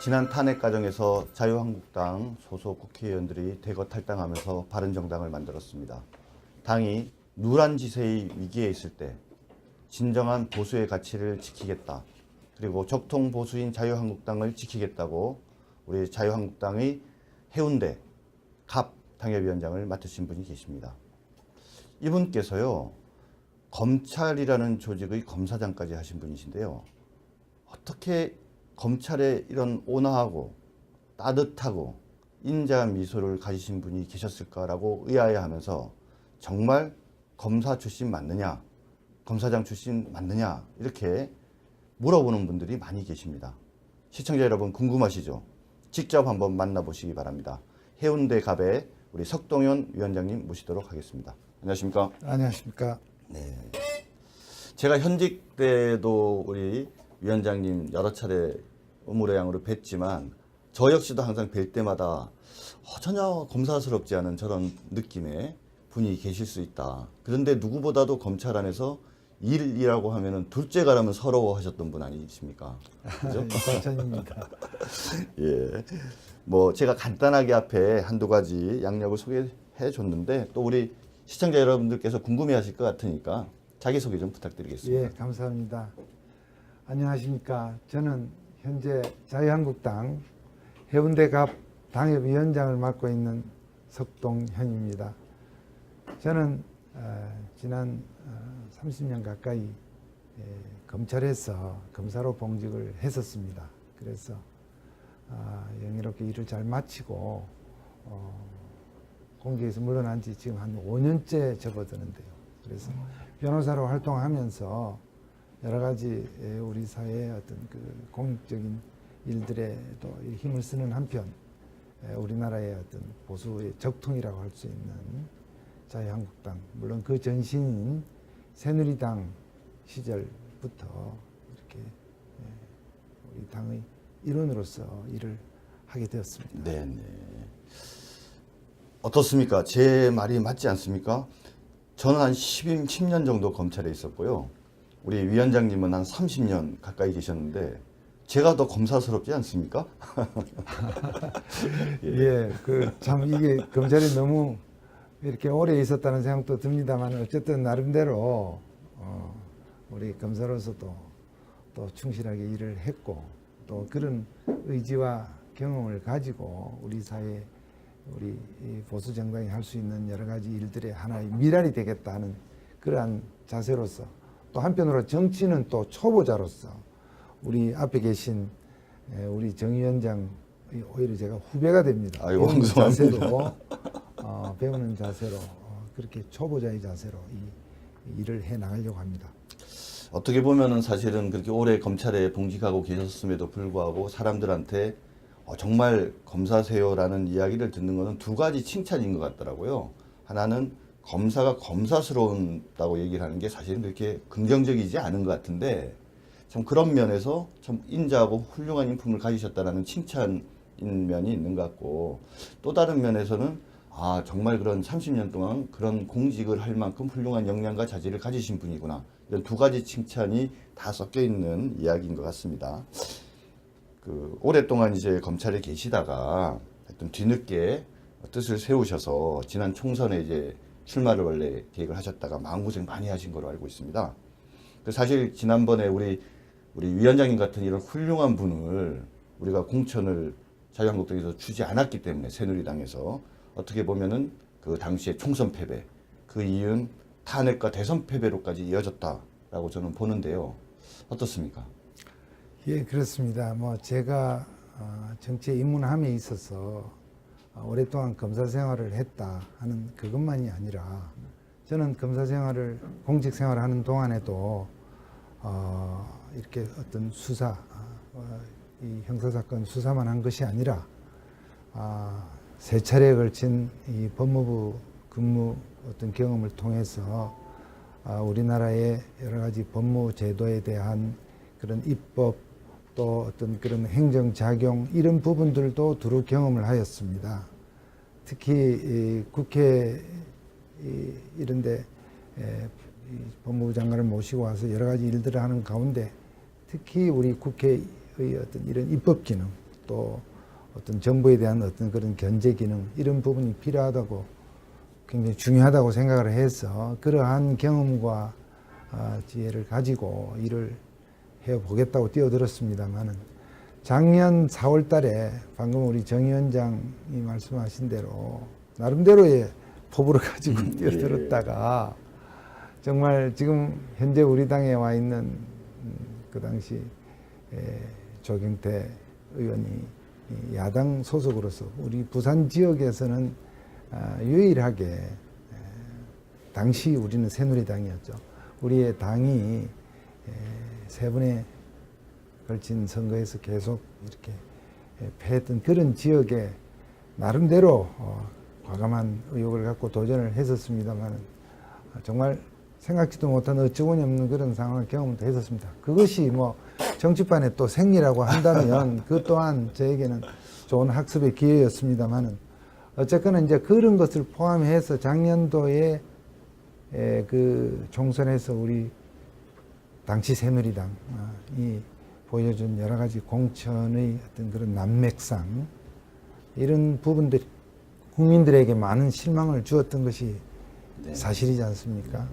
지난 탄핵 과정에서 자유한국당 소속 국회의원들이 대거 탈당하면서 바른정당을 만들었습니다. 당이 누란지세의 위기에 있을 때 진정한 보수의 가치를 지키겠다. 그리고 적통 보수인 자유한국당을 지키겠다고 우리 자유한국당의 해운대 갑 당협위원장을 맡으신 분이 계십니다. 이분께서요, 검찰이라는 조직의 검사장까지 하신 분이신데요. 어떻게 검찰에 이런 온화하고 따뜻하고 인자한 미소를 가지신 분이 계셨을까라고 의아해하면서 정말 검사 출신 맞느냐, 검사장 출신 맞느냐 이렇게 물어보는 분들이 많이 계십니다. 시청자 여러분 궁금하시죠? 직접 한번 만나보시기 바랍니다. 해운대 갑의 우리 석동현 위원장님 모시도록 하겠습니다. 안녕하십니까? 안녕하십니까? 네. 제가 현직 때도 우리 위원장님 여러 차례 의무례양으로 뵀지만 저 역시도 항상 뵐 때마다 전혀 검사스럽지 않은 저런 느낌의 분이 계실 수 있다. 그런데 누구보다도 검찰 안에서 일이라고 하면은 둘째 가라면 서러워하셨던 분 아니십니까? 그죠? 전입니다. 예. 뭐 제가 간단하게 앞에 한두 가지 양력을 소개해 줬는데 또 우리 시청자 여러분들께서 궁금해하실 것 같으니까 자기소개 좀 부탁드리겠습니다. 예, 감사합니다. 안녕하십니까? 저는 현재 자유한국당 해운대 갑 당협위원장을 맡고 있는 석동현입니다. 저는 지난 30년 가까이 검찰에서 검사로 봉직을 했었습니다. 그래서 영예롭게 일을 잘 마치고 공직에서 물러난 지 지금 한 5년째 접어드는데요. 그래서 변호사로 활동하면서 여러 가지 우리 사회의 어떤 그 공익적인 일들에 또 힘을 쓰는 한편 우리나라의 어떤 보수의 적통이라고 할 수 있는 자유한국당, 물론 그 전신인 새누리당 시절부터 이렇게 우리 당의 일원으로서 일을 하게 되었습니다. 네네. 어떻습니까? 제 말이 맞지 않습니까? 저는 한 10년 정도 검찰에 있었고요. 우리 위원장님은 한 30년 가까이 계셨는데 제가 더 검사스럽지 않습니까? 예, 그 참 이게 검찰이 너무 이렇게 오래 있었다는 생각도 듭니다만 어쨌든 나름대로 우리 검사로서도 또 충실하게 일을 했고 또 그런 의지와 경험을 가지고 우리 사회 우리 보수 정당이 할 수 있는 여러 가지 일들의 하나의 미랄이 되겠다 하는 그러한 자세로서 또 한편으로 정치는 또 초보자로서 우리 앞에 계신 우리 정 위원장 오히려 제가 후배가 됩니다. 아이고, 배우는 감사합니다. 자세로 배우는 자세로 그렇게 초보자의 자세로 이 일을 해 나가려고 합니다. 어떻게 보면은 사실은 그렇게 오래 검찰에 봉직하고 계셨음에도 불구하고 사람들한테 정말 검사세요라는 이야기를 듣는 것은 두 가지 칭찬인 것 같더라고요. 하나는 검사가 검사스러운다고 얘기를 하는 게 사실은 그렇게 긍정적이지 않은 것 같은데 참 그런 면에서 참 인자하고 훌륭한 인품을 가지셨다라는 칭찬인 면이 있는 것 같고 또 다른 면에서는 정말 그런 30년 동안 그런 공직을 할 만큼 훌륭한 역량과 자질을 가지신 분이구나. 이런 두 가지 칭찬이 다 섞여 있는 이야기인 것 같습니다. 오랫동안 이제 검찰에 계시다가 하여튼 뒤늦게 뜻을 세우셔서 지난 총선에 이제 출마를 원래 계획을 하셨다가 마음고생 많이 하신 걸로 알고 있습니다. 사실 지난번에 우리 위원장님 같은 이런 훌륭한 분을 우리가 공천을 자유한국당에서 주지 않았기 때문에 새누리당에서 어떻게 보면은 그 당시에 총선 패배, 그 이유는 탄핵과 대선 패배로까지 이어졌다라고 저는 보는데요. 어떻습니까? 예, 그렇습니다. 뭐 제가 정치에 입문함에 있어서 오랫동안 검사 생활을 했다 하는 그것만이 아니라 저는 검사 생활을 공직 생활을 하는 동안에도 이렇게 어떤 수사, 이 형사사건 수사만 한 것이 아니라 세 차례에 걸친 이 법무부 근무 어떤 경험을 통해서 우리나라의 여러 가지 법무 제도에 대한 그런 입법 또 어떤 그런 행정작용 이런 부분들도 두루 경험을 하였습니다. 특히 국회 이런데 법무부 장관을 모시고 와서 여러 가지 일들을 하는 가운데 특히 우리 국회의 어떤 이런 입법 기능 또 어떤 정부에 대한 어떤 그런 견제 기능 이런 부분이 필요하다고 굉장히 중요하다고 생각을 해서 그러한 경험과 지혜를 가지고 일을 해보겠다고 뛰어들었습니다만은 작년 4월 달에 방금 우리 정 위원장이 말씀하신 대로 나름대로의 포부를 가지고 뛰어들었다가 정말 지금 현재 우리 당에 와 있는 그 당시 조경태 의원이 야당 소속으로서 우리 부산 지역에서는 유일하게 당시 우리는 새누리당이었죠. 우리의 당이 세 번에 걸친 선거에서 계속 이렇게 패했던 그런 지역에 나름대로 과감한 의욕을 갖고 도전을 했었습니다만 정말 생각지도 못한 어처구니 없는 그런 상황을 경험도 했었습니다. 그것이 뭐 정치판의 또 생리라고 한다면 그 또한 저에게는 좋은 학습의 기회였습니다만은 어쨌거나 이제 그런 것을 포함해서 작년도에 그 총선에서 우리 당시 새누리당이 보여준 여러 가지 공천의 어떤 그런 난맥상 이런 부분들이 국민들에게 많은 실망을 주었던 것이 네. 사실이지 않습니까?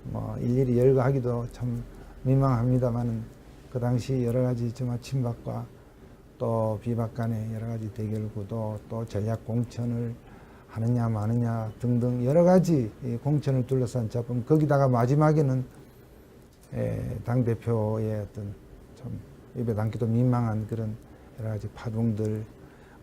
뭐 일일이 열거하기도 참 민망합니다만은 그 당시 여러 가지 침박과 또 비박 간의 여러 가지 대결 구도 또 전략 공천을 하느냐 마느냐 등등 여러 가지 공천을 둘러싼 작품 거기다가 마지막에는 당 대표의 어떤 참 입에 담기도 민망한 그런 여러 가지 파동들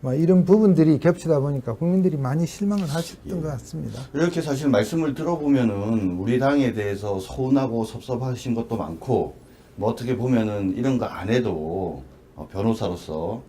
뭐 이런 부분들이 겹치다 보니까 국민들이 많이 실망을 하셨던 것 같습니다. 이렇게 사실 말씀을 들어보면은 우리 당에 대해서 서운하고 섭섭하신 것도 많고 뭐 어떻게 보면은 이런 거 안 해도 변호사로서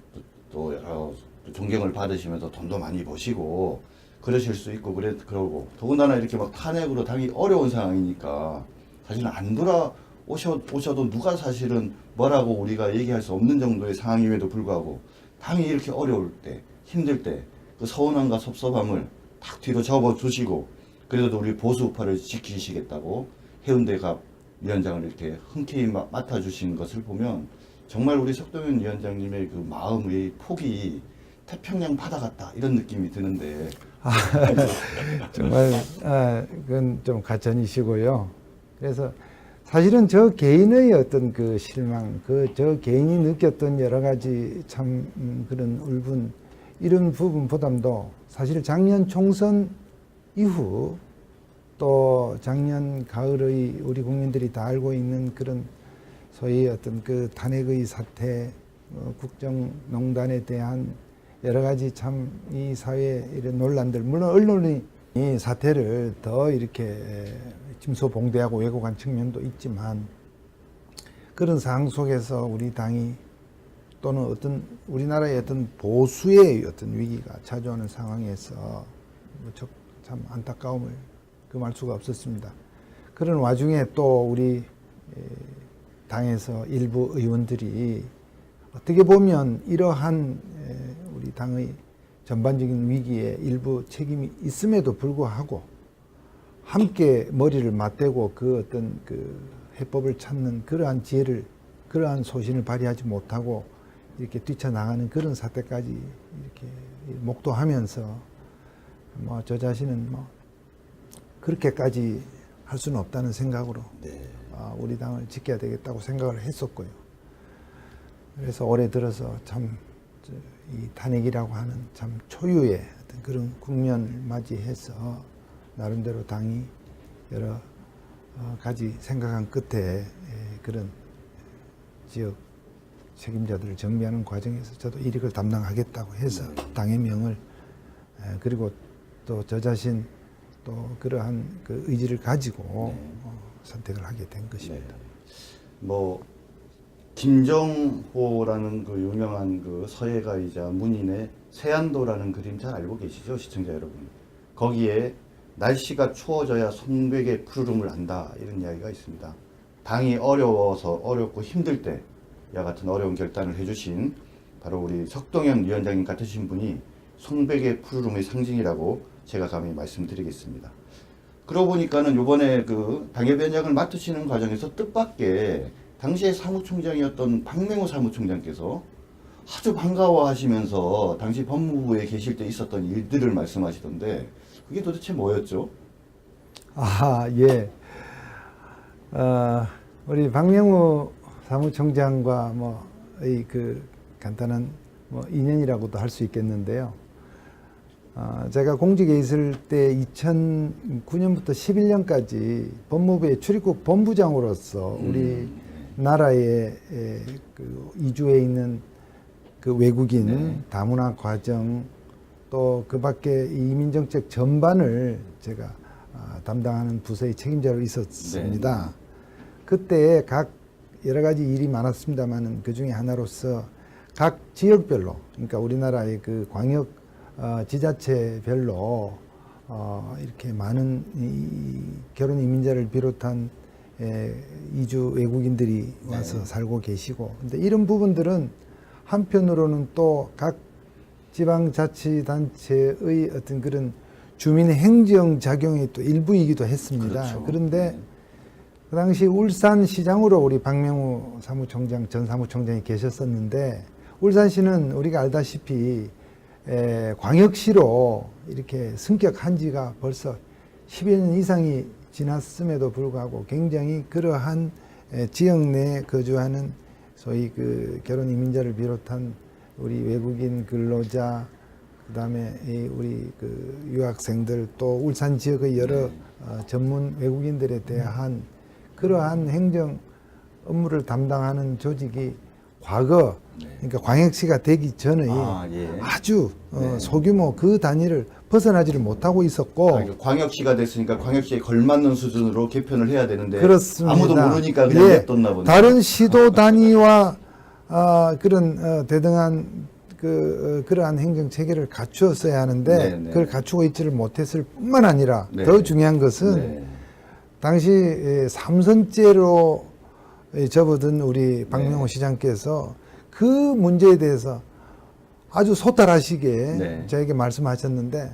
또 여러 존경을 받으시면서 돈도 많이 버시고 그러실 수 있고 그러고 더군다나 이렇게 막 탄핵으로 당이 어려운 상황이니까 사실은 안 돌아오셔도 누가 사실은 뭐라고 우리가 얘기할 수 없는 정도의 상황임에도 불구하고 당이 이렇게 어려울 때 힘들 때 그 서운함과 섭섭함을 탁 뒤로 접어두시고 그래도 우리 보수 우파를 지키시겠다고 해운대갑 위원장을 이렇게 흔쾌히 맡아주신 것을 보면 정말 우리 석동현 위원장님의 그 마음의 폭이 태평양 바다 같다 이런 느낌이 드는데 정말 그건 좀 가천이시고요. 그래서 사실은 저 개인의 어떤 그 실망, 저 개인이 느꼈던 여러 가지 참 그런 울분 이런 부분보다도 사실 작년 총선 이후 또 작년 가을의 우리 국민들이 다 알고 있는 그런 소위 어떤 그 탄핵의 사태, 국정농단에 대한 여러 가지 참 이 사회 이런 논란들, 물론 언론이 이 사태를 더 이렇게 침소봉대하고 왜곡한 측면도 있지만 그런 상황 속에서 우리 당이 또는 어떤 우리나라의 어떤 보수의 어떤 위기가 자주하는 상황에서 참 안타까움을 금할 수가 없었습니다. 그런 와중에 또 우리 당에서 일부 의원들이 어떻게 보면 이러한 우리 당의 전반적인 위기에 일부 책임이 있음에도 불구하고 함께 머리를 맞대고 그 어떤 그 해법을 찾는 그러한 지혜를 그러한 소신을 발휘하지 못하고 이렇게 뛰쳐나가는 그런 사태까지 이렇게 목도하면서 뭐 저 자신은 뭐 그렇게까지 할 수는 없다는 생각으로 우리 당을 지켜야 되겠다고 생각을 했었고요. 그래서 올해 들어서 참 이 탄핵이라고 하는 참 초유의 어떤 그런 국면을 맞이해서 나름대로 당이 여러 가지 생각한 끝에 그런 지역 책임자들을 정비하는 과정에서 저도 일익을 담당하겠다고 해서 당의 명을 그리고 또 저 자신 또 그러한 그 의지를 가지고 선택을 하게 된 것입니다. 뭐 김정호라는 그 유명한 그 서예가이자 문인의 세안도라는 그림 잘 알고 계시죠, 시청자 여러분? 거기에 날씨가 추워져야 송백의 푸르름을 안다 이런 이야기가 있습니다. 당이 어려워서 어렵고 힘들 때 이와 같은 어려운 결단을 해주신 바로 우리 석동현 위원장님 같으신 분이 송백의 푸르름의 상징이라고 제가 감히 말씀드리겠습니다. 그러고 보니까는 요번에 그 당협위원장을 맡으시는 과정에서 뜻밖의 당시의 사무총장이었던 박맹호 사무총장께서 아주 반가워하시면서 당시 법무부에 계실 때 있었던 일들을 말씀하시던데 그게 도대체 뭐였죠? 아, 예. 우리 박명우 사무총장과 이 그 간단한 인연이라고도 할 수 있겠는데요. 제가 공직에 있을 때 2009년부터 11년까지 법무부의 출입국 본부장으로서 우리 나라의 그 이주해 있는 그 외국인 네. 다문화 과정 또 그 밖에 이민정책 전반을 제가 담당하는 부서의 책임자로 있었습니다. 네. 그때 각 여러 가지 일이 많았습니다만은 그 중에 하나로서 각 지역별로 그러니까 우리나라의 그 광역 지자체별로 이렇게 많은 이 결혼 이민자를 비롯한 이주 외국인들이 와서 네. 살고 계시고 근데 이런 부분들은 한편으로는 또 각 지방자치단체의 어떤 그런 주민 행정 작용의 또 일부이기도 했습니다. 그렇죠. 그런데 네. 그 당시 울산시장으로 우리 박명우 사무총장 전 사무총장이 계셨었는데 울산시는 우리가 알다시피 광역시로 이렇게 승격한 지가 벌써 10여 년 이상이 지났음에도 불구하고 굉장히 그러한 지역 내에 거주하는 소위 그 결혼 이민자를 비롯한 우리 외국인 근로자 그다음에 우리 그 유학생들 또 울산 지역의 여러 전문 외국인들에 대한 그러한 행정 업무를 담당하는 조직이 과거 그러니까 광역시가 되기 전의 예. 아주 네. 소규모 그 단위를 벗어나지를 못하고 있었고 그러니까 광역시가 됐으니까 광역시에 걸맞는 수준으로 개편을 해야 되는데 그렇습니다. 아무도 모르니까 그냥 예, 냅뒀나 보네요. 다른 시도 단위와 그런 대등한 그러한 행정 체계를 갖추었어야 하는데 네, 네. 그걸 갖추고 있지를 못했을 뿐만 아니라 네. 더 중요한 것은 네. 당시 3선째로 접어든 우리 박명호 네. 시장께서 그 문제에 대해서 아주 소탈하시게 네. 저에게 말씀하셨는데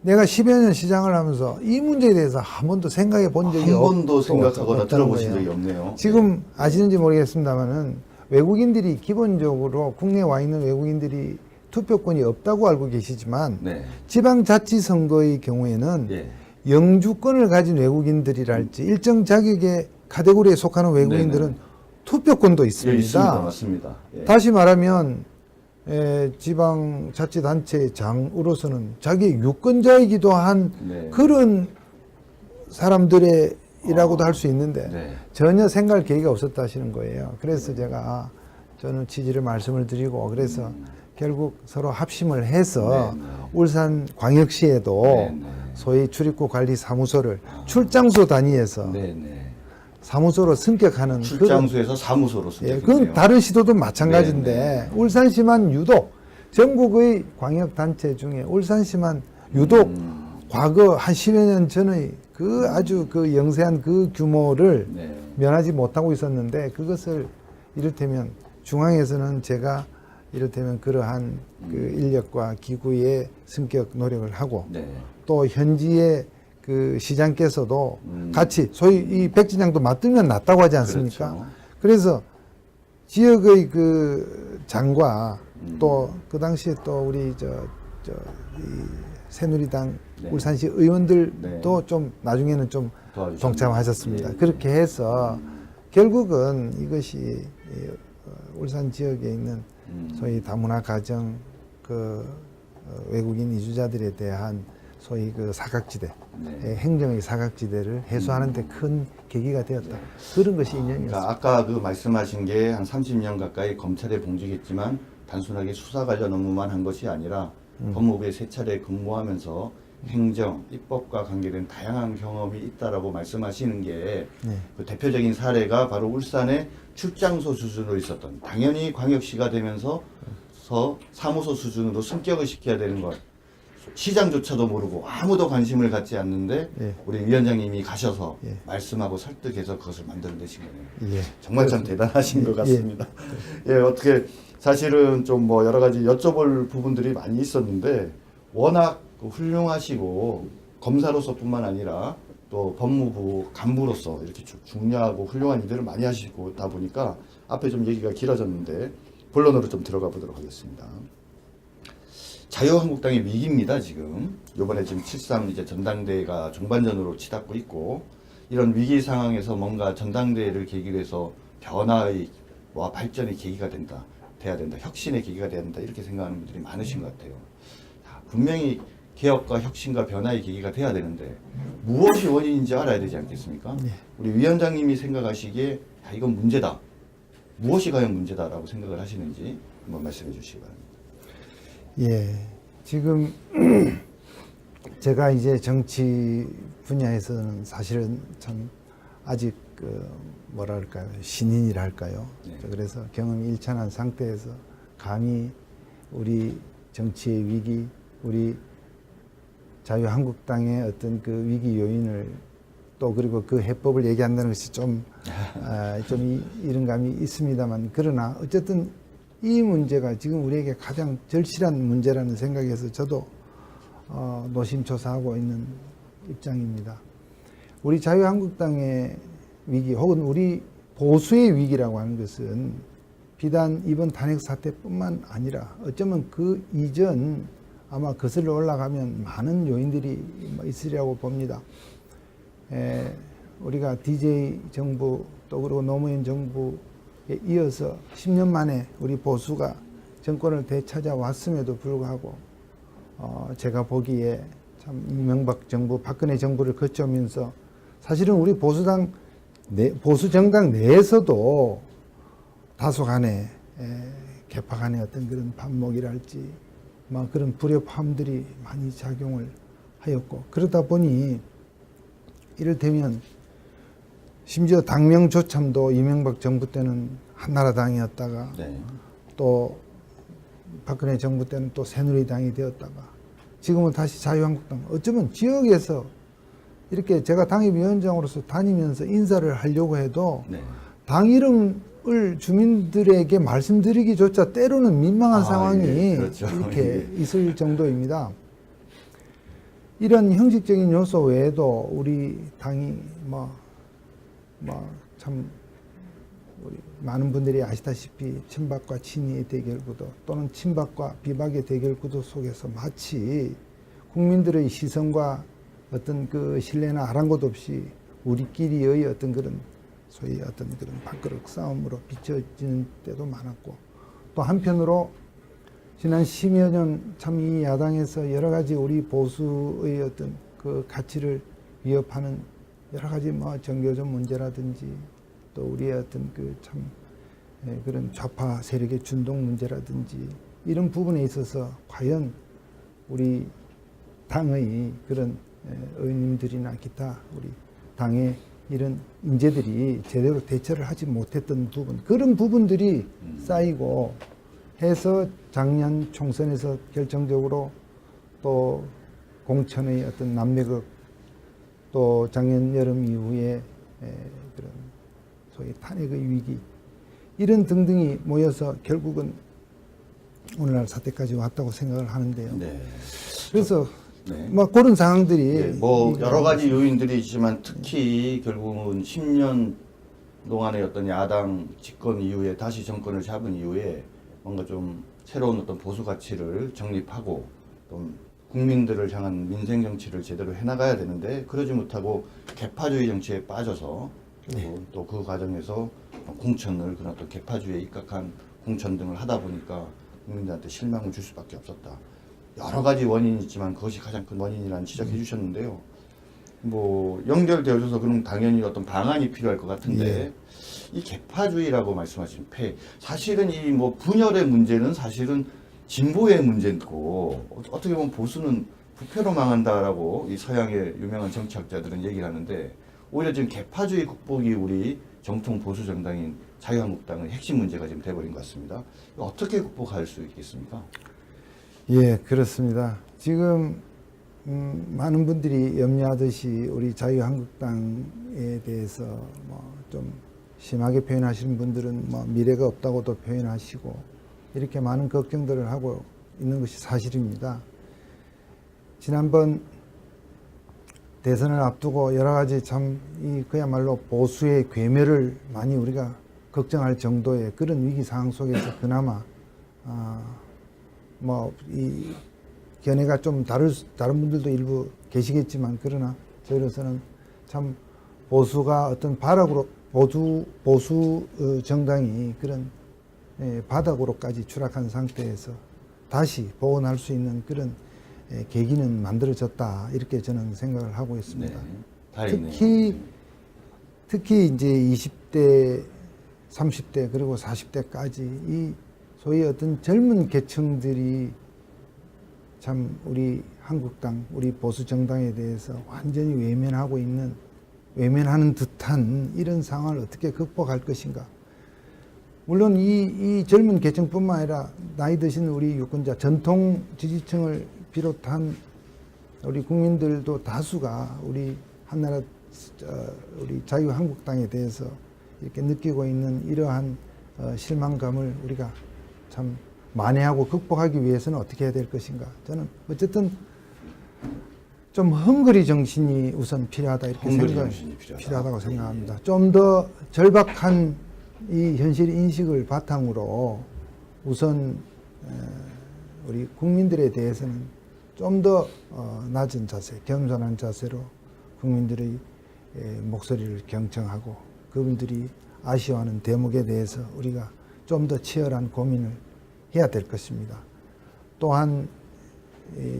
내가 10여 년 시장을 하면서 이 문제에 대해서 한 번도 생각해 본 적이 한 번도 생각하거나 없다는 들어보신 거예요. 적이 없네요. 지금 아시는지 모르겠습니다만은 외국인들이 기본적으로 국내에 와 있는 외국인들이 투표권이 없다고 알고 계시지만 네. 지방자치선거의 경우에는 예. 영주권을 가진 외국인들이랄지 일정 자격의 카테고리에 속하는 외국인들은 네네. 투표권도 예, 있습니다. 있습니다. 맞습니다. 예. 다시 말하면 지방자치단체장으로서는 자기 유권자이기도 한 네. 그런 사람들이라고도 할 수 있는데 네. 전혀 생각할 계기가 없었다 하시는 거예요. 그래서 제가 저는 취지를 말씀을 드리고 그래서 결국 서로 합심을 해서 네, 네. 울산 광역시에도 네, 네. 소위 출입국 관리 사무소를 출장소 단위에서 네, 네. 사무소로 승격하는 출장소에서 사무소로 예, 승격했네요. 그건 다른 시도도 마찬가지인데 네, 네. 울산시만 유독 전국의 광역단체 중에 울산시만 유독 과거 한 10여 년 전의 그 아주 그 영세한 그 규모를 네. 면하지 못하고 있었는데 그것을 이를테면 중앙에서는 제가 이를테면 그러한 그 인력과 기구의 승격 노력을 하고 네. 또 현지의 그 시장께서도 같이 소위 이 백지장도 맞들면 낫다고 하지 않습니까? 그렇죠. 그래서 지역의 그 장과 또 그 당시에 또 우리 이 새누리당 네. 울산시 의원들도 네. 좀 나중에는 좀 도와주셨네요. 동참하셨습니다. 예. 그렇게 해서 결국은 이것이 울산 지역에 있는 소위 다문화 가정 외국인 이주자들에 대한 소위 그 사각지대, 네. 행정의 사각지대를 해소하는 데 큰 계기가 되었다. 그런 것이 인연이었습니다. 그러니까 아까 그 말씀하신 게 한 30년 가까이 검찰에 봉직했지만 단순하게 수사 관련 업무만 한 것이 아니라 법무부에 세 차례 근무하면서 행정, 입법과 관계된 다양한 경험이 있다라고 말씀하시는 게 그 대표적인 사례가 바로 울산의 출장소 수준으로 있었던 당연히 광역시가 되면서 사무소 수준으로 승격을 시켜야 되는 것 시장조차도 모르고 아무도 관심을 갖지 않는데 예. 우리 위원장님이 가셔서 예. 말씀하고 설득해서 그것을 만들어내신 거네요. 예. 정말 참 대단하신 것 같습니다. 예, 어떻게 사실은 좀 뭐 여러 가지 여쭤볼 부분들이 많이 있었는데 워낙 훌륭하시고 검사로서뿐만 아니라 또 법무부 간부로서 이렇게 중요하고 훌륭한 일들을 많이 하시고 다 보니까 앞에 좀 얘기가 길어졌는데 본론으로 좀 들어가 보도록 하겠습니다. 자유한국당의 위기입니다, 지금. 요번에 지금 7.3 이제 전당대회가 종반전으로 치닫고 있고, 이런 위기 상황에서 뭔가 전당대회를 계기로 해서 변화의 와 발전의 계기가 돼야 된다. 혁신의 계기가 돼야 된다. 이렇게 생각하는 분들이 많으신 것 같아요. 자, 분명히 개혁과 혁신과 변화의 계기가 돼야 되는데 무엇이 원인인지 알아야 되지 않겠습니까? 네. 우리 위원장님이 생각하시기에 야, 이건 문제다. 무엇이 과연 문제다라고 생각을 하시는지 한번 말씀해 주시기 바랍니다. 예, 지금 제가 이제 정치 분야에서는 사실은 참 아직 뭐랄까요, 신인이랄까요. 네. 그래서 경험이 일천한 상태에서 감히 우리 정치의 위기, 우리 자유한국당의 어떤 그 위기 요인을 또 그리고 그 해법을 얘기한다는 것이 좀 이런 감이 있습니다만, 그러나 어쨌든 이 문제가 지금 우리에게 가장 절실한 문제라는 생각에서 저도 노심초사하고 있는 입장입니다. 우리 자유한국당의 위기 혹은 우리 보수의 위기라고 하는 것은 비단 이번 탄핵 사태뿐만 아니라 어쩌면 그 이전 아마 거슬러 올라가면 많은 요인들이 있으리라고 봅니다. 우리가 DJ 정부 또 그리고 노무현 정부에 이어서 10년 만에 우리 보수가 정권을 되찾아왔음에도 불구하고 제가 보기에 참 이명박 정부, 박근혜 정부를 거쳐오면서 사실은 우리 보수 정당 내에서도 다소간에 개파 간의 어떤 그런 반목이랄지 막 그런 불협화음들이 많이 작용을 하였고, 그러다 보니 이를테면 심지어 당명 조참도 이명박 정부 때는 한나라당이었다가 네. 또 박근혜 정부 때는 또 새누리당이 되었다가 지금은 다시 자유한국당. 어쩌면 지역에서 이렇게 제가 당협위원장으로서 다니면서 인사를 하려고 해도 네. 당 이름을 주민들에게 말씀드리기조차 때로는 민망한 상황이 예, 그렇죠. 이렇게 예. 있을 정도입니다. 이런 형식적인 요소 외에도 우리 당이 참 우리 많은 분들이 아시다시피 친박과 친이의 대결 구도 또는 친박과 비박의 대결 구도 속에서 마치 국민들의 시선과 어떤 그 신뢰나 아랑곳 없이 우리끼리의 어떤 그런 소위 어떤 그런 밥그릇 싸움으로 비춰지는 때도 많았고, 또 한편으로 지난 10여 년 참 이 야당에서 여러 가지 우리 보수의 어떤 그 가치를 위협하는 여러 가지 정교적 문제라든지 또 우리의 어떤 그 참 그런 좌파 세력의 준동 문제라든지 이런 부분에 있어서 과연 우리 당의 그런 의원님들이나 기타 우리 당의 이런 인재들이 제대로 대처를 하지 못했던 부분, 그런 부분들이 쌓이고 해서 작년 총선에서 결정적으로 또 공천의 어떤 남매극, 또 작년 여름 이후에 그런 소위 탄핵의 위기, 이런 등등이 모여서 결국은 오늘날 사태까지 왔다고 생각을 하는데요. 네. 그래서 네. 그런 상황들이 네, 여러 가지 요인들이 있지만 특히 결국은 10년 동안의 어떤 야당 집권 이후에 다시 정권을 잡은 이후에 뭔가 좀 새로운 어떤 보수 가치를 정립하고 또 국민들을 향한 민생 정치를 제대로 해나가야 되는데 그러지 못하고 개파주의 정치에 빠져서 또 그 과정에서 공천을 그런 어떤 개파주의에 입각한 공천 등을 하다 보니까 국민들한테 실망을 줄 수밖에 없었다. 여러 가지 원인이 있지만 그것이 가장 큰 원인이라는 지적해 주셨는데요. 연결되어져서 그럼 당연히 어떤 방안이 필요할 것 같은데 이 개파주의라고 말씀하신 사실은 이 분열의 문제는 사실은 진보의 문제고 어떻게 보면 보수는 부패로 망한다라고 이 서양의 유명한 정치학자들은 얘기를 하는데 오히려 지금 개파주의 극복이 우리 정통 보수 정당인 자유한국당의 핵심 문제가 지금 돼버린 것 같습니다. 이거 어떻게 극복할 수 있겠습니까? 예, 그렇습니다. 지금 많은 분들이 염려하듯이 우리 자유한국당에 대해서 좀 심하게 표현하시는 분들은 미래가 없다고도 표현하시고 이렇게 많은 걱정들을 하고 있는 것이 사실입니다. 지난번 대선을 앞두고 여러 가지 참 그야말로 보수의 괴멸을 많이 우리가 걱정할 정도의 그런 위기 상황 속에서 그나마 뭐 이 견해가 좀 다른 분들도 일부 계시겠지만 그러나 저희로서는 참 보수가 어떤 바닥으로 보수 정당이 그런 바닥으로까지 추락한 상태에서 다시 복원할 수 있는 그런 계기는 만들어졌다 이렇게 저는 생각을 하고 있습니다. 네. 다행이네요. 특히 이제 20대, 30대 그리고 40대까지 이 소위 어떤 젊은 계층들이 참 우리 한국당, 우리 보수 정당에 대해서 완전히 외면하는 듯한 이런 상황을 어떻게 극복할 것인가. 물론 이 젊은 계층뿐만 아니라 나이 드신 우리 유권자, 전통 지지층을 비롯한 우리 국민들도 다수가 우리 한나라, 우리 자유한국당에 대해서 이렇게 느끼고 있는 이러한 실망감을 우리가 참 만회하고 극복하기 위해서는 어떻게 해야 될 것인가. 저는 어쨌든 좀 헝그리 정신이 우선 필요하다 이렇게 필요하다고 생각합니다. 좀 더 절박한 이 현실 인식을 바탕으로 우선 우리 국민들에 대해서는 좀 더 낮은 자세, 겸손한 자세로 국민들의 목소리를 경청하고 그분들이 아쉬워하는 대목에 대해서 우리가 좀 더 치열한 고민을 해야 될 것입니다. 또한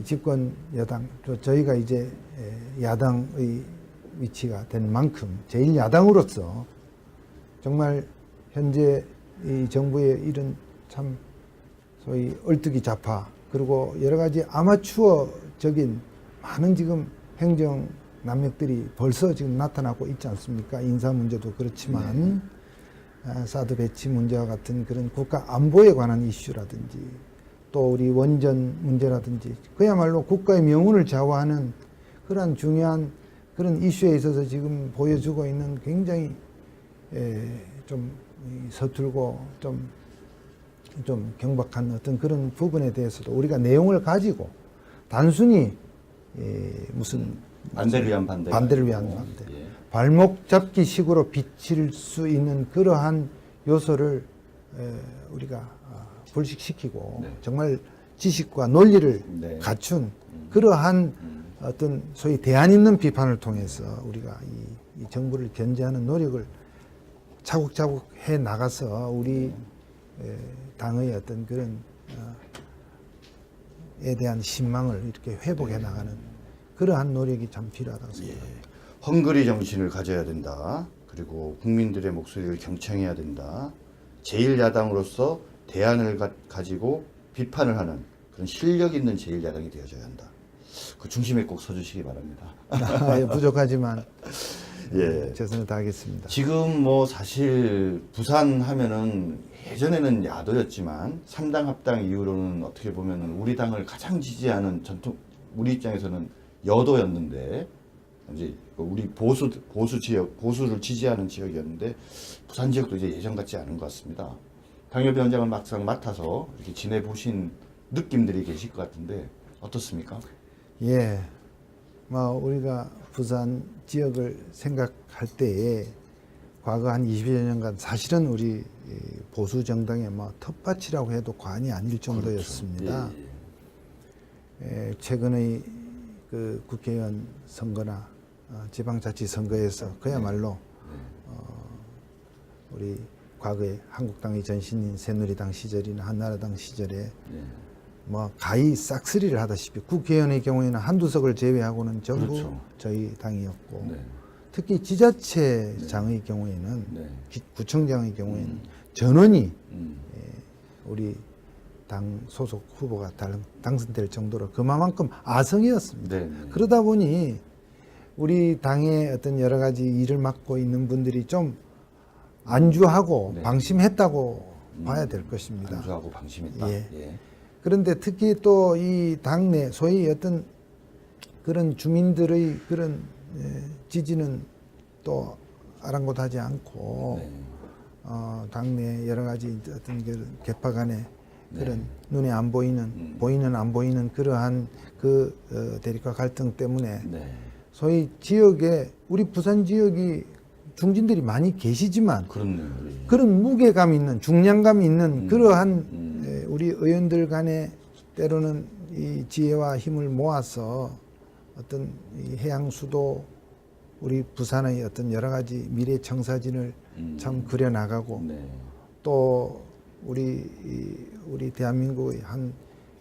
집권 여당, 저희가 이제 야당의 위치가 된 만큼 제일 야당으로서 정말 현재 이 정부의 이런 참 소위 얼뜨기 좌파 그리고 여러 가지 아마추어적인 많은 지금 행정 남력들이 벌써 지금 나타나고 있지 않습니까? 인사 문제도 그렇지만 사드 배치 문제와 같은 그런 국가 안보에 관한 이슈라든지 또 우리 원전 문제라든지 그야말로 국가의 명운을 좌우하는 그러한 중요한 그런 이슈에 있어서 지금 보여주고 있는 굉장히 좀 서툴고 좀 경박한 어떤 그런 부분에 대해서도 우리가 내용을 가지고 단순히 무슨 반대를 위한 반대, 발목 잡기 식으로 비칠 수 있는 그러한 요소를 우리가 불식시키고 정말 지식과 논리를 갖춘 그러한 어떤 소위 대안 있는 비판을 통해서 우리가 이 정부를 견제하는 노력을 차곡차곡 해 나가서 우리 당의 어떤 그런 에 대한 신망을 이렇게 회복해 나가는 그러한 노력이 참 필요하다고 생각합니다. 헝그리 정신을 가져야 된다. 그리고 국민들의 목소리를 경청해야 된다. 제1야당으로서 대안을 가지고 비판을 하는 그런 실력 있는 제1야당이 되어줘야 한다. 그 중심에 꼭 서주시기 바랍니다. 부족하지만 예. 최선을 다하겠습니다. 지금 뭐 사실 부산 하면은 예전에는 야도였지만 3당 합당 이후로는 어떻게 보면은 우리 당을 가장 지지하는 전통 우리 입장에서는 여도였는데 이제 우리 보수 지역 보수를 지지하는 지역이었는데 부산 지역도 이제 예전 같지 않은 것 같습니다. 당협위원장을 막상 맡아서 이렇게 지내보신 느낌들이 계실 것 같은데 어떻습니까? 예, 뭐 우리가 부산 지역을 생각할 때에 과거 한 20여 년간 사실은 우리 보수 정당의 뭐 텃밭이라고 해도 과언이 아닐 정도였습니다. 그렇죠. 최근의 그 국회의원 선거나 지방자치 선거에서 그야말로 우리 과거에 한국당의 전신인 새누리당 시절이나 한나라당 시절에 뭐 가히 싹쓸이를 하다시피 국회의원의 경우에는 한두 석을 제외하고는 전부 그렇죠. 저희 당이었고 특히 지자체장의 경우에는 구청장의 경우에는 전원이 우리 당 소속 후보가 당선될 정도로 그만큼 아성이었습니다. 그러다 보니 우리 당의 어떤 여러 가지 일을 맡고 있는 분들이 좀 안주하고 방심했다고 봐야 될 것입니다. 안주하고 방심했다. 예. 그런데 특히 또 이 당내 소위 어떤 그런 주민들의 그런 지지는 또 아랑곳하지 않고 당내 여러 가지 어떤 그 계파 간의 그런 눈에 안 보이는 보이는 안 보이는 그러한 그 대립과 갈등 때문에 소위 지역에 우리 부산 지역이 중진들이 많이 계시지만 그렇네요. 예. 그런 무게감 있는 중량감 있는 그러한 우리 의원들 간에 때로는 이 지혜와 힘을 모아서 어떤 이 해양 수도 우리 부산의 어떤 여러 가지 미래 청사진을 참 그려 나가고 네. 또 우리 대한민국의 한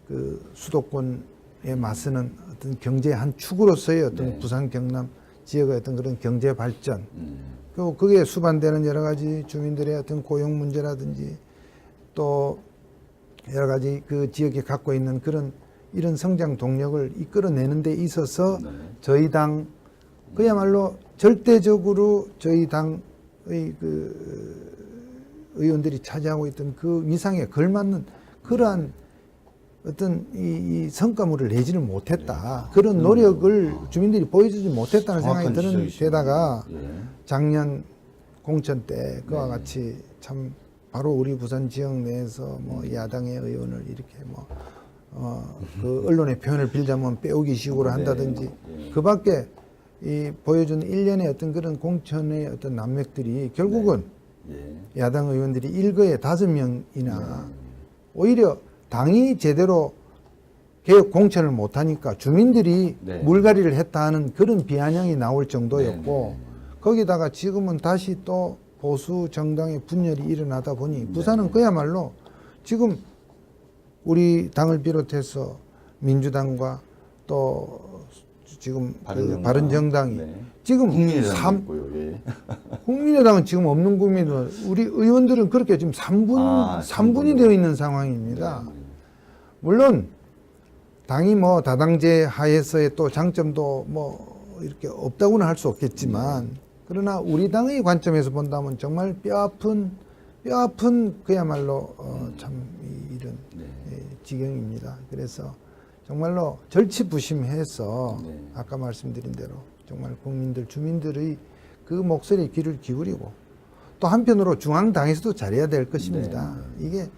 그 수도권에 맞서는 어떤 경제의 한 축으로서의 어떤 네. 부산 경남 지역의 어떤 그런 경제 발전 그리고 그게 수반되는 여러 가지 주민들의 어떤 고용 문제라든지 또 여러 가지 그 지역에 갖고 있는 그런 이런 성장 동력을 이끌어내는 데 있어서 네. 저희 당 그야말로 절대적으로 저희 당의 그 의원들이 차지하고 있던 그 위상에 걸맞는 그러한 어떤 이 성과물을 내지는 못했다. 그런 노력을 주민들이 보여주지 못했다는 생각이 정확한 드는 지적이십니다. 데다가 예. 작년 공천 때 그와 같이 참 바로 우리 부산 지역 내에서 뭐 야당의 의원을 이렇게 그 언론의 표현을 빌자면 빼오기 식으로 한다든지 네. 그 밖에 보여준 일련의 어떤 그런 공천의 어떤 난맥들이 결국은 예. 야당 의원들이 일거에 5명이나 오히려 당이 제대로 개혁 공천을 못하니까 주민들이 네. 물갈이를 했다 하는 그런 비아냥이 나올 정도였고 거기다가 지금은 다시 또 보수 정당의 분열이 일어나다 보니 부산은 그야말로 지금 우리 당을 비롯해서 민주당과 또 지금 바른정당이 네. 지금 국민의당이 있고요. 예. 국민의당은 지금 없는 국민의당 우리 의원들은 그렇게 지금 3분이 삼분으로. 되어 있는 상황입니다. 네. 물론 당이 뭐 다당제 하에서의 또 장점도 뭐 이렇게 없다고는 할 수 없겠지만 그러나 우리 당의 관점에서 본다면 정말 뼈아픈 그야말로 참 이런 지경입니다. 그래서 정말로 절치부심해서 네. 아까 말씀드린 대로 정말 국민들 주민들의 그 목소리에 귀를 기울이고 또 한편으로 중앙당에서도 잘해야 될 것입니다. 이게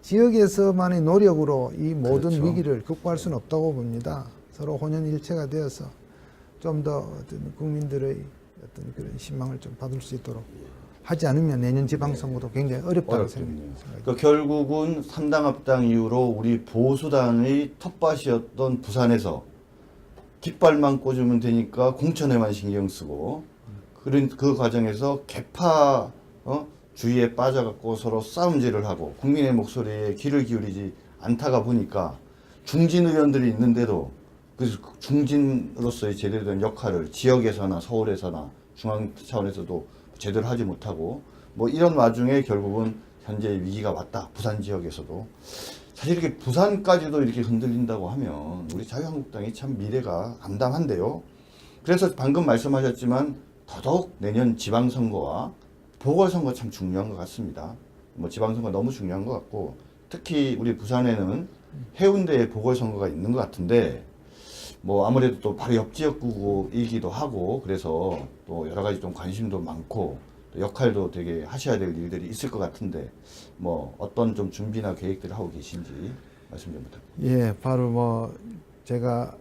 지역에서만의 노력으로 이 모든 그렇죠. 위기를 극복할 수는 없다고 봅니다. 서로 혼연일체가 되어서 좀 더 어떤 국민들의 어떤 그런 신망을 좀 받을 수 있도록 하지 않으면 내년 지방선거도 굉장히 어렵다고 생각합니다. 그러니까 결국은 3당 합당 이후로 우리 보수당의 텃밭이었던 부산에서 깃발만 꽂으면 되니까 공천에만 신경 쓰고 그런 그 과정에서 개파 주의에 빠져갖고 서로 싸움질을 하고 국민의 목소리에 귀를 기울이지 않다가 보니까 중진 의원들이 있는데도 그 중진으로서의 제대로 된 역할을 지역에서나 서울에서나 중앙 차원에서도 제대로 하지 못하고 뭐 이런 와중에 결국은 현재 위기가 왔다. 부산 지역에서도 사실 이렇게 부산까지도 이렇게 흔들린다고 하면 우리 자유한국당이 참 미래가 암담한데요. 그래서 방금 말씀하셨지만 더더욱 내년 지방선거와 보궐선거 참 중요한 것 같습니다. 뭐 지방선거 너무 중요한 것 같고 특히 우리 부산에는 해운대에 보궐선거가 있는 것 같은데 뭐 아무래도 또 바로 옆 지역구이기도 하고 그래서 또 여러 가지 좀 관심도 많고 또 역할도 되게 하셔야 될 일들이 있을 것 같은데 뭐 어떤 좀 준비나 계획들을 하고 계신지 말씀 좀 부탁드립니다. 예, 바로 뭐 제가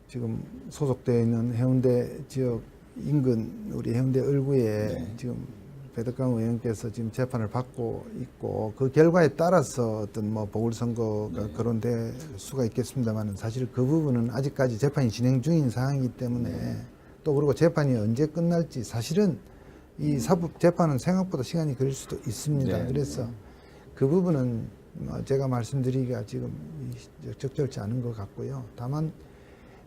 지금 소속되어 있는 해운대 지역 인근 우리 해운대 을구에 지금 배덕강 의원께서 지금 재판을 받고 있고 그 결과에 따라서 어떤 뭐 보궐선거가 거론될 수가 있겠습니다만 사실 그 부분은 아직까지 재판이 진행 중인 상황이기 때문에 또 그리고 재판이 언제 끝날지 사실은 이 사법 재판은 생각보다 시간이 걸릴 수도 있습니다. 그래서 그 부분은 제가 말씀드리기가 지금 적절치 않은 것 같고요. 다만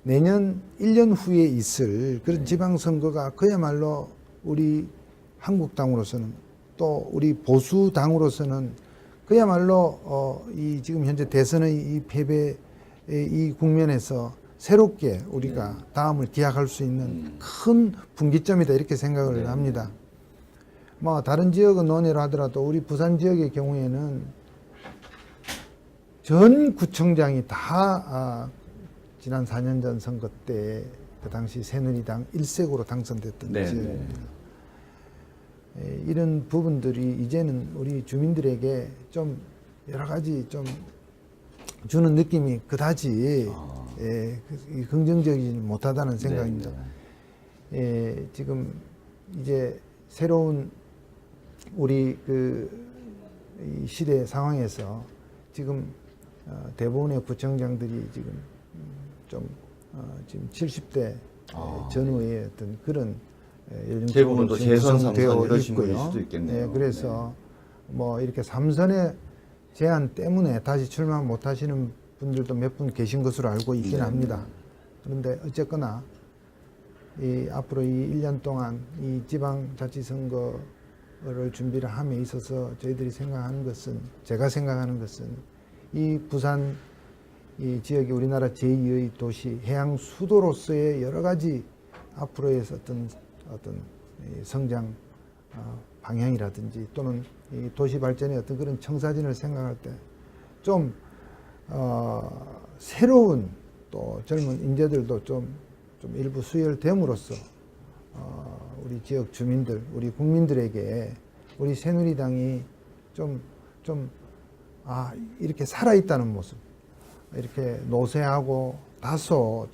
내년 1년 후에 있을 그런 지방선거가 그야말로 우리 한국당으로서는 또 우리 보수당으로서는 그야말로 이 지금 현재 대선의 이 패배의 이 국면에서 새롭게 우리가 다음을 기약할 수 있는 큰 분기점이다 이렇게 생각을 합니다. 뭐 다른 지역은 논의를 하더라도 우리 부산 지역의 경우에는 전 구청장이 다 지난 4년 전 선거 때 그 당시 새누리당 1색으로 당선됐던 지역입니다. 이런 부분들이 이제는 우리 주민들에게 좀 여러 가지 좀 주는 느낌이 그다지 긍정적이지 못하다는 생각입니다. 지금 이제 새로운 우리 이 시대 상황에서 지금 대부분의 구청장들이 지금 지금 70대 전후의 어떤 그런 대부분 또 재선, 삼선 되어 이러신 분일 있고요. 수도 있겠네요. 그래서 뭐 이렇게 삼선의 제한 때문에 다시 출마 못 하시는 분들도 몇 분 계신 것으로 알고 있긴 합니다. 그런데 어쨌거나 이 앞으로 이 1년 동안 이 지방자치선거를 준비를 함에 있어서 저희들이 생각하는 것은, 제가 생각하는 것은 이 부산 이 지역이 우리나라 제2의 도시, 해양 수도로서의 여러 가지 앞으로의 어떤 이 성장 방향이라든지 또는 이 도시 발전의 어떤 그런 청사진을 생각할 때 좀 새로운 또 젊은 인재들도 좀 일부 수혈됨으로써 우리 지역 주민들, 우리 국민들에게 우리 새누리당이 이렇게 살아있다는 모습, 이렇게 노쇠하고 다소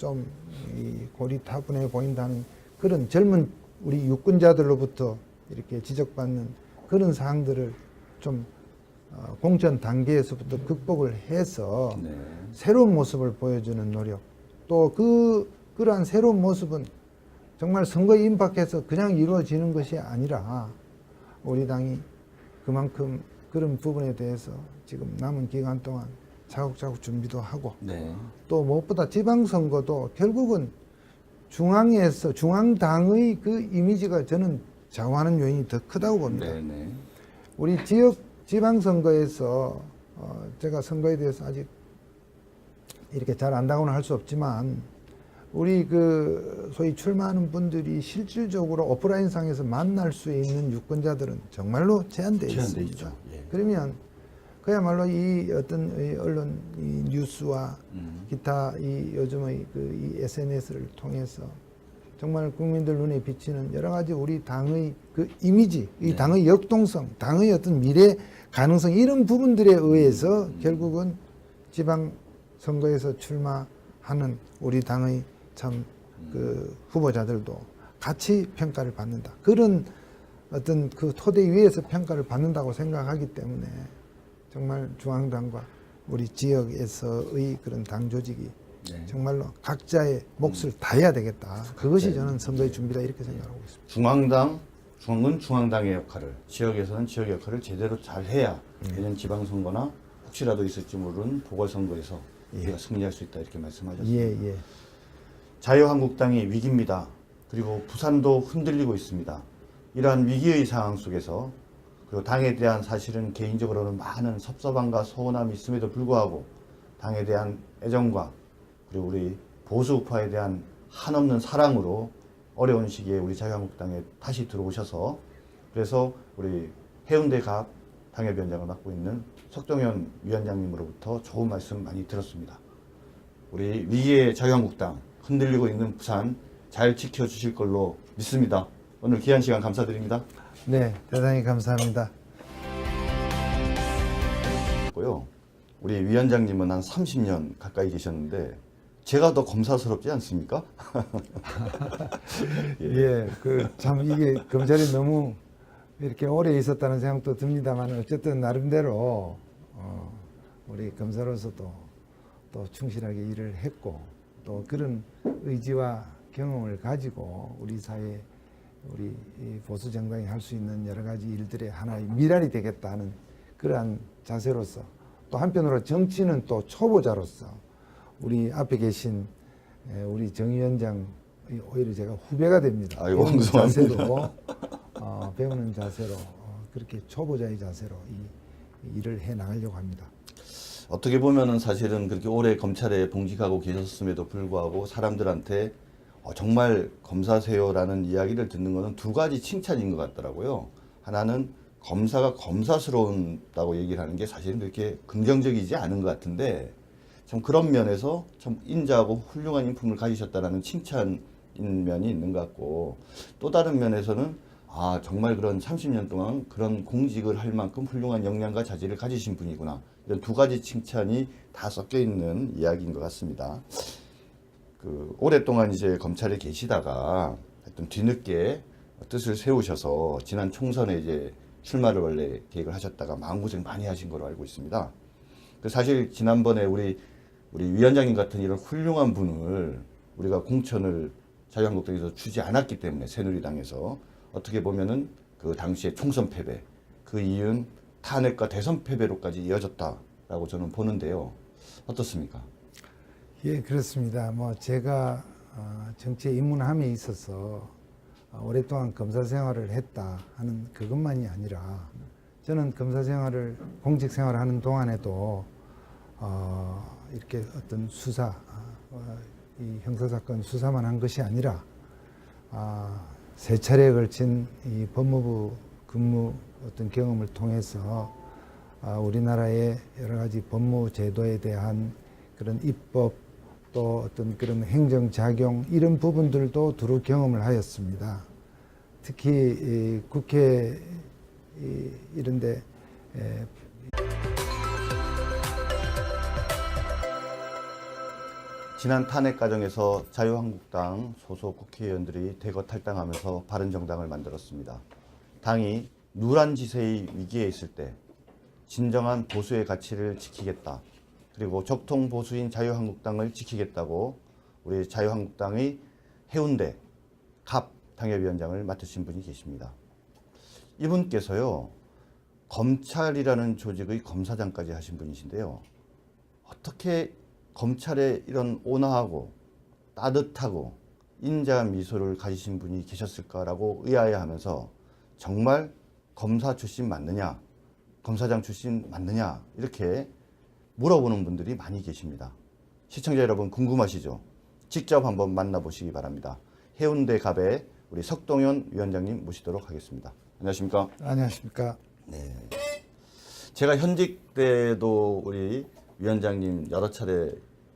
이 고리타분해 보인다는 그런 젊은 우리 유권자들로부터 이렇게 지적받는 그런 사항들을 좀 공천 단계에서부터 극복을 해서 새로운 모습을 보여주는 노력, 또 그러한 새로운 모습은 정말 선거에 임박해서 그냥 이루어지는 것이 아니라 우리 당이 그만큼 그런 부분에 대해서 지금 남은 기간 동안 차곡차곡 준비도 하고 또 무엇보다 지방선거도 결국은 중앙당의 그 이미지가 저는 좌우하는 요인이 더 크다고 봅니다. 우리 지방선거에서 제가 선거에 대해서 아직 이렇게 잘 안다고는 할 수 없지만 우리 소위 출마하는 분들이 실질적으로 오프라인상에서 만날 수 있는 유권자들은 정말로 제한되어 있습니다. 그러면 그야말로 이 어떤 언론 이 뉴스와 기타 이 요즘의 이 SNS를 통해서 정말 국민들 눈에 비치는 여러 가지 우리 당의 그 이미지, 이 당의 역동성, 당의 어떤 미래 가능성, 이런 부분들에 의해서 결국은 지방 선거에서 출마하는 우리 당의 참 후보자들도 같이 평가를 받는다. 그런 어떤 그 토대 위에서 평가를 받는다고 생각하기 때문에 정말 중앙당과 우리 지역에서의 그런 당 조직이 정말로 각자의 몫을 다해야 되겠다. 그것이 저는 선거의 준비다, 이렇게 생각하고 있습니다. 중앙은 중앙당의 역할을, 지역에서는 지역의 역할을 제대로 잘 해야 내년 지방선거나 혹시라도 있을지 모르는 보궐선거에서 우리가 승리할 수 있다, 이렇게 말씀하셨습니다. 자유한국당이 위기입니다. 그리고 부산도 흔들리고 있습니다. 이러한 위기의 상황 속에서, 그리고 당에 대한 사실은 개인적으로는 많은 섭섭함과 서운함이 있음에도 불구하고 당에 대한 애정과 그리고 우리 보수 우파에 대한 한없는 사랑으로 어려운 시기에 우리 자유한국당에 다시 들어오셔서, 그래서 우리 해운대 갑 당협위원장을 맡고 있는 석동현 위원장님으로부터 좋은 말씀 많이 들었습니다. 우리 위기의 자유한국당, 흔들리고 있는 부산 잘 지켜주실 걸로 믿습니다. 오늘 귀한 시간 감사드립니다. 네, 대단히 감사합니다. 우리 위원장님은 한 30년 가까이 계셨는데 제가 더 검사스럽지 않습니까? 참 이게 검찰이 너무 이렇게 오래 있었다는 생각도 듭니다만, 어쨌든 나름대로 우리 검사로서도 또 충실하게 일을 했고, 또 그런 의지와 경험을 가지고 우리 사회, 우리 이 보수 정당이 할 수 있는 여러 가지 일들의 하나의 미랄이 되겠다는 그러한 자세로서, 또 한편으로 정치는 또 초보자로서 우리 앞에 계신 우리 정 위원장 오히려 제가 후배가 됩니다. 배우는 자세로 배우는 자세로 그렇게 초보자의 자세로 이 일을 해 나가려고 합니다. 어떻게 보면은 사실은 그렇게 오래 검찰에 봉직하고 계셨음에도 불구하고 사람들한테 정말 검사세요라는 이야기를 듣는 것은 두 가지 칭찬인 것 같더라고요. 하나는 검사가 검사스러운다고 얘기를 하는 게 사실은 그렇게 긍정적이지 않은 것 같은데, 참 그런 면에서 참 인자하고 훌륭한 인품을 가지셨다라는 칭찬인 면이 있는 것 같고, 또 다른 면에서는 정말 그런 30년 동안 그런 공직을 할 만큼 훌륭한 역량과 자질을 가지신 분이구나, 이런 두 가지 칭찬이 다 섞여 있는 이야기인 것 같습니다. 오랫동안 이제 검찰에 계시다가 하여튼 뒤늦게 뜻을 세우셔서 지난 총선에 이제 출마를 원래 계획을 하셨다가 마음고생 많이 하신 걸로 알고 있습니다. 사실 지난번에 우리 위원장님 같은 이런 훌륭한 분을 우리가 공천을 자유한국당에서 주지 않았기 때문에 새누리당에서 어떻게 보면은 그 당시에 총선 패배, 그 이유는 탄핵과 대선 패배로까지 이어졌다라고 저는 보는데요. 어떻습니까? 예, 그렇습니다. 뭐 제가 정치에 입문함에 있어서 오랫동안 검사 생활을 했다 하는 그것만이 아니라 저는 검사 생활을 공직 생활을 하는 동안에도 이렇게 어떤 수사, 이 형사사건 수사만 한 것이 아니라 세 차례에 걸친 이 법무부 근무 어떤 경험을 통해서 우리나라의 여러 가지 법무 제도에 대한 그런 입법 또 어떤 그런 행정작용 이런 부분들도 두루 경험을 하였습니다. 특히 이 국회 이런데 지난 탄핵 과정에서 자유한국당 소속 국회의원들이 대거 탈당하면서 바른정당을 만들었습니다. 당이 누란 지세의 위기에 있을 때 진정한 보수의 가치를 지키겠다. 그리고 적통 보수인 자유한국당을 지키겠다고 우리 자유한국당의 해운대 갑 당협위원장을 맡으신 분이 계십니다. 이분께서요, 검찰이라는 조직의 검사장까지 하신 분이신데요. 어떻게 검찰에 이런 온화하고 따뜻하고 인자한 미소를 가지신 분이 계셨을까라고 의아해하면서 정말 검사 출신 맞느냐, 검사장 출신 맞느냐 이렇게 물어보는 분들이 많이 계십니다. 시청자 여러분 궁금하시죠? 직접 한번 만나보시기 바랍니다. 해운대 갑의 우리 석동현 위원장님 모시도록 하겠습니다. 안녕하십니까? 안녕하십니까? 네. 제가 현직 때도 우리 위원장님 여러 차례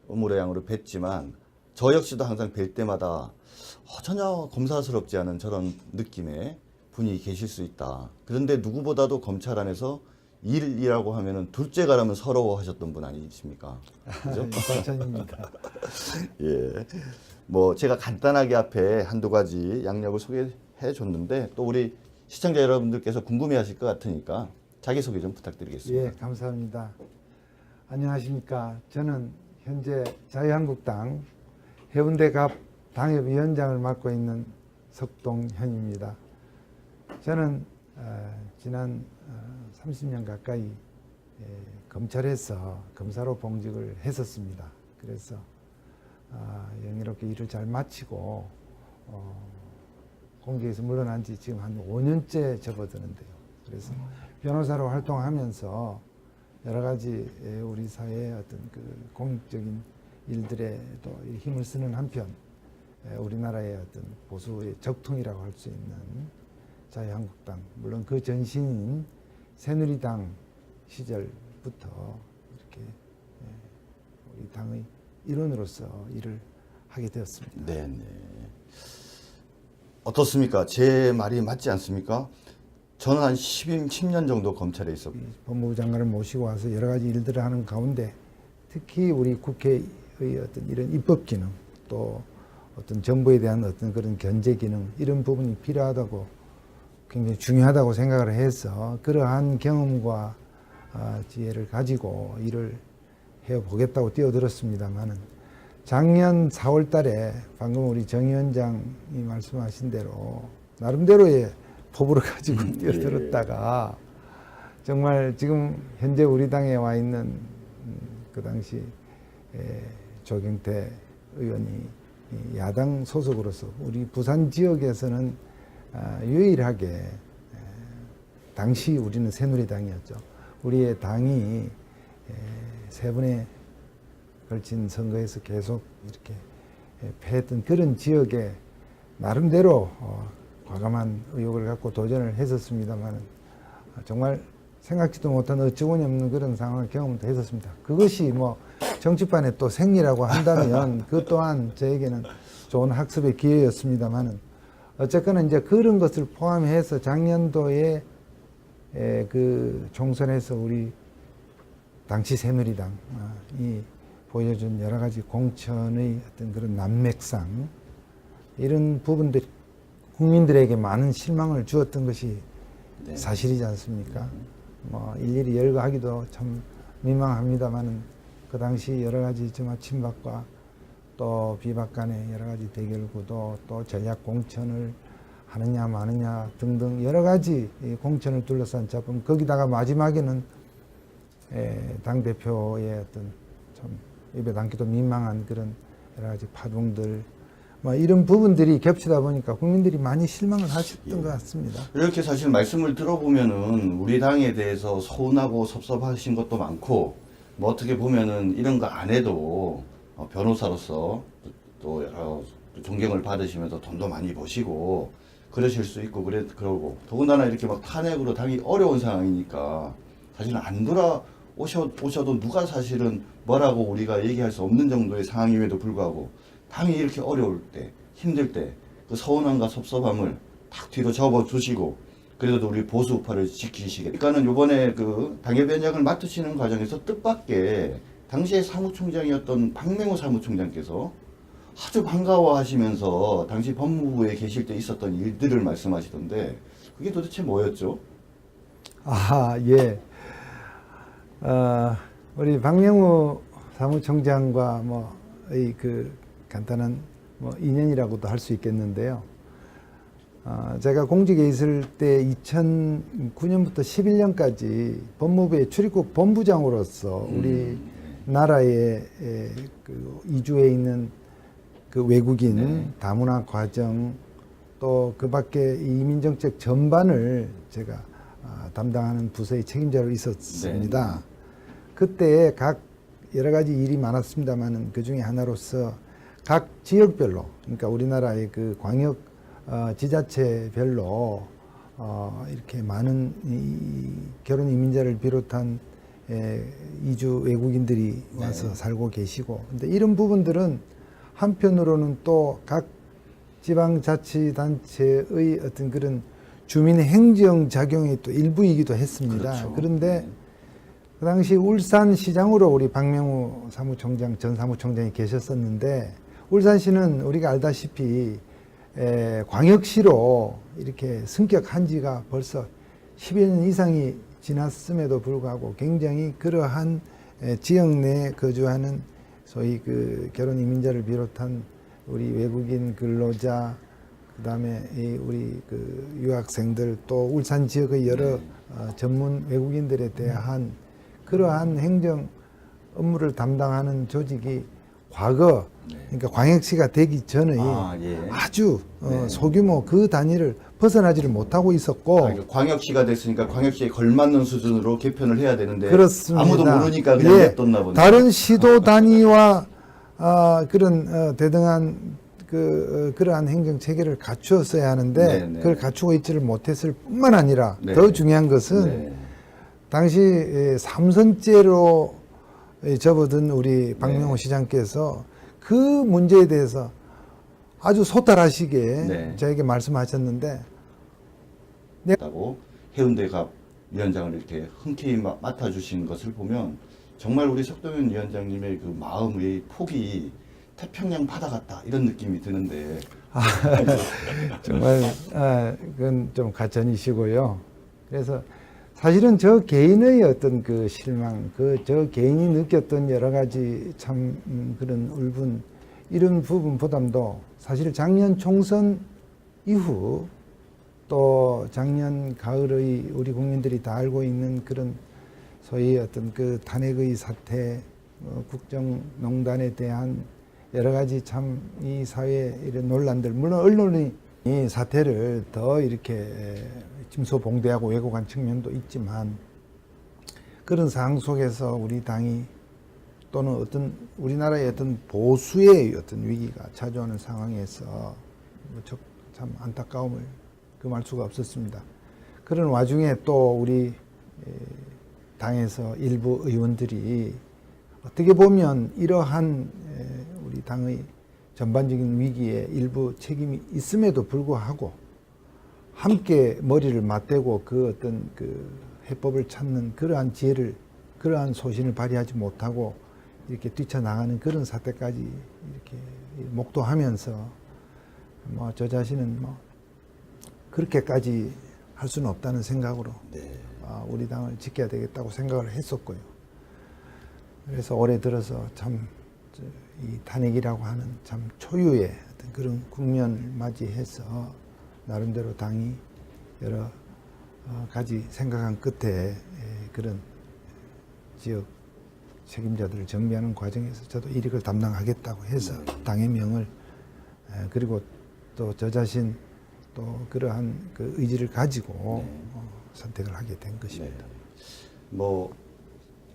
의무례양으로 뵀지만 저 역시도 항상 뵐 때마다 전혀 검사스럽지 않은 저런 느낌의 분이 계실 수 있다. 그런데 누구보다도 검찰 안에서 일이라고 하면은 둘째 가라면 서러워하셨던 분 아니십니까? 그죠? 과찬입니다. 예. 뭐 제가 간단하게 앞에 한두 가지 양력을 소개해 줬는데 또 우리 시청자 여러분들께서 궁금해하실 것 같으니까 자기소개 좀 부탁드리겠습니다. 예, 감사합니다. 안녕하십니까? 저는 현재 자유한국당 해운대 갑 당협위원장을 맡고 있는 석동현입니다. 저는 지난 30년 가까이 검찰에서 검사로 봉직을 했었습니다. 그래서 영예롭게 일을 잘 마치고 공직에서 물러난 지 지금 한 5년째 접어드는데요. 그래서 변호사로 활동하면서 여러 가지 우리 사회의 어떤 그 공익적인 일들에 또 힘을 쓰는 한편 우리나라의 어떤 보수의 적통이라고 할 수 있는 자유한국당, 물론 그 전신인 새누리당 시절부터 이렇게 우리 당의 일원으로서 일을 하게 되었습니다. 네. 어떻습니까? 제 말이 맞지 않습니까? 저는 한 10년 정도 검찰에 있었고 법무부 장관을 모시고 와서 여러 가지 일들을 하는 가운데 특히 우리 국회의 어떤 이런 입법 기능 또 어떤 정부에 대한 어떤 그런 견제 기능 이런 부분이 필요하다고 굉장히 중요하다고 생각을 해서 그러한 경험과 지혜를 가지고 일을 해보겠다고 뛰어들었습니다만은 작년 4월 달에 방금 우리 정 위원장이 말씀하신 대로 나름대로의 포부를 가지고 뛰어들었다가 정말 지금 현재 우리 당에 와 있는 그 당시 조경태 의원이 야당 소속으로서 우리 부산 지역에서는 유일하게 당시 우리는 새누리당이었죠. 우리의 당이 세 번에 걸친 선거에서 계속 이렇게 패했던 그런 지역에 나름대로 과감한 의욕을 갖고 도전을 했었습니다만 정말 생각지도 못한 어처구니 없는 그런 상황을 경험도 했었습니다. 그것이 뭐 정치판의 또 생리라고 한다면 그 또한 저에게는 좋은 학습의 기회였습니다만은 어쨌거나 이제 그런 것을 포함해서 작년도에 그 총선에서 우리 당시 새누리당이 보여준 여러 가지 공천의 어떤 그런 난맥상 이런 부분들이 국민들에게 많은 실망을 주었던 것이 네. 사실이지 않습니까? 뭐 일일이 열거하기도 참 민망합니다만은 그 당시 여러 가지 정말 친박과 또 비박 간의 여러 가지 대결 구도, 또 전략 공천을 하느냐 마느냐 등등 여러 가지 이 공천을 둘러싼 작품, 거기다가 마지막에는 당 대표의 어떤 참 입에 담기도 민망한 그런 여러 가지 파동들, 뭐 이런 부분들이 겹치다 보니까 국민들이 많이 실망을 하셨던 것 같습니다. 이렇게 사실 말씀을 들어보면은 우리 당에 대해서 서운하고 섭섭하신 것도 많고, 뭐 어떻게 보면은 이런 거 안 해도 변호사로서 또 여러 존경을 받으시면서 돈도 많이 버시고 그러실 수 있고, 그러고 더군다나 이렇게 막 탄핵으로 당이 어려운 상황이니까 사실은 안 돌아오셔도 누가 사실은 뭐라고 우리가 얘기할 수 없는 정도의 상황임에도 불구하고 당이 이렇게 어려울 때, 힘들 때 그 서운함과 섭섭함을 탁 뒤로 접어두시고 그래도 우리 보수 우파를 지키시게. 그러니까는 요번에 그 당협위원장을 맡으시는 과정에서 뜻밖의 당시의 사무총장이었던 박맹호 사무총장께서 아주 반가워하시면서 당시 법무부에 계실 때 있었던 일들을 말씀하시던데, 그게 도대체 뭐였죠? 아, 예. 우리 박명호 사무총장과 이 그 간단한 인연이라고도 할 수 있겠는데요. 제가 공직에 있을 때 2009년부터 11년까지 법무부의 출입국 본부장으로서 우리 나라의 그 이주해 있는 그 외국인 네. 다문화 과정, 또 그 밖에 이민정책 전반을 제가 담당하는 부서의 책임자로 있었습니다. 네. 그때 각 여러 가지 일이 많았습니다만은 그 중에 하나로서 각 지역별로, 그러니까 우리나라의 그 광역 지자체별로 이렇게 많은 결혼 이민자를 비롯한 이주 외국인들이 와서 네. 살고 계시고, 근데 이런 부분들은 한편으로는 또 각 지방자치단체의 어떤 그런 주민 행정 작용의 또 일부이기도 했습니다. 그렇죠. 그런데 네. 그 당시 울산시장으로 우리 박명호 사무총장, 전 사무총장이 계셨었는데, 울산시는 우리가 알다시피 광역시로 이렇게 승격한 지가 벌써 10여 년 이상이 지났음에도 불구하고 굉장히 그러한 지역 내에 거주하는 소위 그 결혼 이민자를 비롯한 우리 외국인 근로자, 그다음에 우리 그 유학생들, 또 울산 지역의 여러 전문 외국인들에 대한 그러한 행정 업무를 담당하는 조직이 과거, 그러니까 광역시가 되기 전의 예. 아주 네. 소규모 그 단위를 벗어나지를 못하고 있었고, 그러니까 광역시가 됐으니까 광역시에 걸맞는 수준으로 개편을 해야 되는데 그렇습니다. 아무도 모르니까 그냥 예, 냅뒀나 보네. 다른 시도 단위와 그런 대등한 그러한 행정 체계를 갖추었어야 하는데 네. 그걸 갖추고 있지를 못했을 뿐만 아니라 네. 더 중요한 것은 네. 당시 3선째로 접어든 우리 박명호 네. 시장께서 그 문제에 대해서 아주 소탈하시게 네. 저에게 말씀하셨는데, 다고 해운대갑 위원장을 이렇게 흔쾌히 맡아주신 것을 보면 정말 우리 석동현 위원장님의 그 마음의 폭이 태평양 바다 같다, 이런 느낌이 드는데. 정말 그건 좀 가천이시고요. 그래서 사실은 저 개인의 어떤 그 실망, 저 개인이 느꼈던 여러 가지 참 그런 울분, 이런 부분보담도 사실 작년 총선 이후 또 작년 가을의 우리 국민들이 다 알고 있는 그런 소위 어떤 그 탄핵의 사태, 국정농단에 대한 여러 가지 참 이 사회의 이런 논란들, 물론 언론이 이 사태를 더 이렇게 침소봉대하고 왜곡한 측면도 있지만, 그런 상황 속에서 우리 당이 또는 어떤 우리나라의 어떤 보수의 어떤 위기가 자초하는 상황에서 참 안타까움을 금할 수가 없었습니다. 그런 와중에 또 우리 당에서 일부 의원들이 어떻게 보면 이러한 우리 당의 전반적인 위기에 일부 책임이 있음에도 불구하고 함께 머리를 맞대고 그 어떤 그 해법을 찾는 그러한 지혜를, 그러한 소신을 발휘하지 못하고 이렇게 뛰쳐나가는 그런 사태까지 이렇게 목도하면서 저 자신은 그렇게까지 할 수는 없다는 생각으로 네. 우리 당을 지켜야 되겠다고 생각을 했었고요. 그래서 올해 들어서 참 이 탄핵이라고 하는 참 초유의 어떤 그런 국면을 맞이해서 나름대로 당이 여러 가지 생각한 끝에 그런 지역 책임자들을 정비하는 과정에서 저도 이력을 담당하겠다고 해서 당의 명을 그리고 또 저 자신 또 그러한 그 의지를 가지고 선택을 하게 된 것입니다. 네. 뭐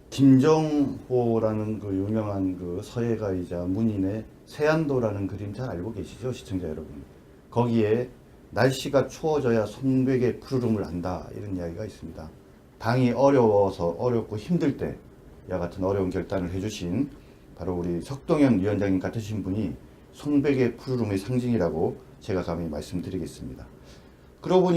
김정호라는 그 유명한 그 서예가이자 문인의 세안도라는 그림 잘 알고 계시죠, 시청자 여러분? 거기에 날씨가 추워져야 송백의 푸르름을 안다 이런 이야기가 있습니다. 당이 어렵고 힘들 때 이와 같은 어려운 결단을 해주신 바로 우리 석동현 위원장님 같으신 분이 송백의 푸르름의 상징이라고 제가 감히 말씀드리겠습니다. 그러고 보니